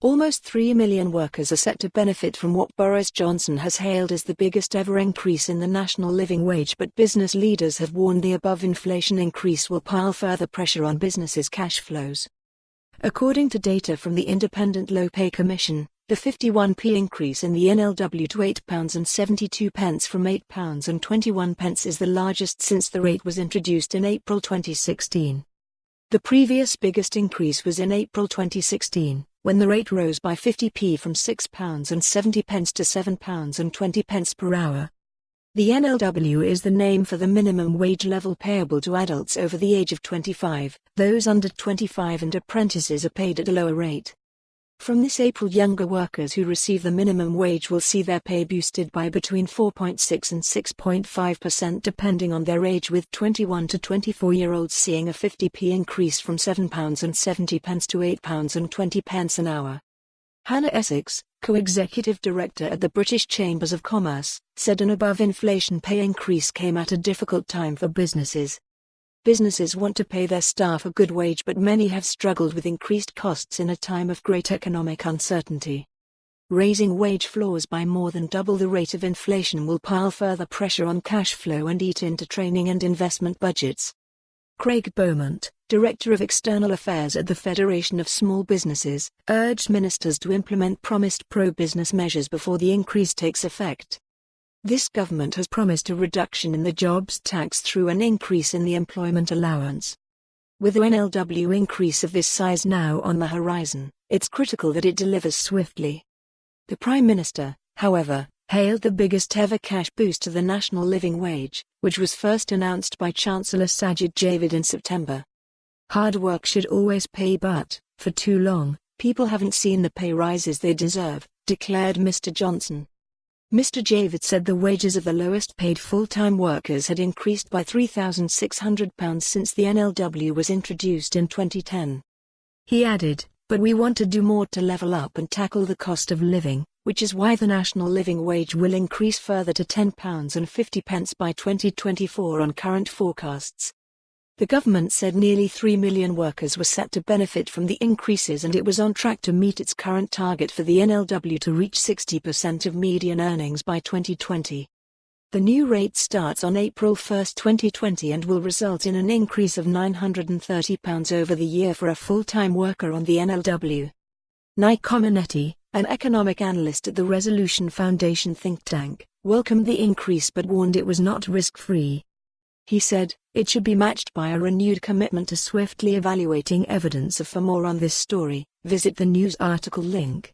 Almost 3 million workers are set to benefit from what Boris Johnson has hailed as the biggest ever increase in the national living wage, but business leaders have warned the above-inflation increase will pile further pressure on businesses' cash flows. According to data from the Independent Low Pay Commission, the 51p increase in the NLW to £8.72 from £8.21 is the largest since the rate was introduced in April 2016. The previous biggest increase was in April 2016, when the rate rose by 50p from £6.70 to £7.20 per hour. The NLW is the name for the minimum wage level payable to adults over the age of 25. Those under 25 and apprentices are paid at a lower rate. From this April, younger workers who receive the minimum wage will see their pay boosted by between 4.6 and 6.5% depending on their age, with 21 to 24-year-olds seeing a 50p increase from £7.70 to £8.20 an hour. Hannah Essex, co-executive director at the British Chambers of Commerce, said an above-inflation pay increase came at a difficult time for businesses. Businesses want to pay their staff a good wage, but many have struggled with increased costs in a time of great economic uncertainty. Raising wage floors by more than double the rate of inflation will pile further pressure on cash flow and eat into training and investment budgets. Craig Beaumont, Director of External Affairs at the Federation of Small Businesses, urged ministers to implement promised pro-business measures before the increase takes effect. This government has promised a reduction in the jobs tax through an increase in the employment allowance. With an NLW increase of this size now on the horizon, it's critical that it delivers swiftly. The Prime Minister, however, hailed the biggest ever cash boost to the national living wage, which was first announced by Chancellor Sajid Javid in September. Hard work should always pay, but, for too long, people haven't seen the pay rises they deserve, declared Mr. Johnson. Mr. Javid said the wages of the lowest paid full-time workers had increased by £3,600 since the NLW was introduced in 2010. He added, "But we want to do more to level up and tackle the cost of living, which is why the national living wage will increase further to £10.50 by 2024 on current forecasts." The government said nearly 3 million workers were set to benefit from the increases, and it was on track to meet its current target for the NLW to reach 60% of median earnings by 2020. The new rate starts on April 1, 2020 and will result in an increase of £930 over the year for a full-time worker on the NLW. Nico Minetti, an economic analyst at the Resolution Foundation think tank, welcomed the increase but warned it was not risk-free. He said, "It should be matched by a renewed commitment to swiftly evaluating evidence. For more on this story, visit the news article link.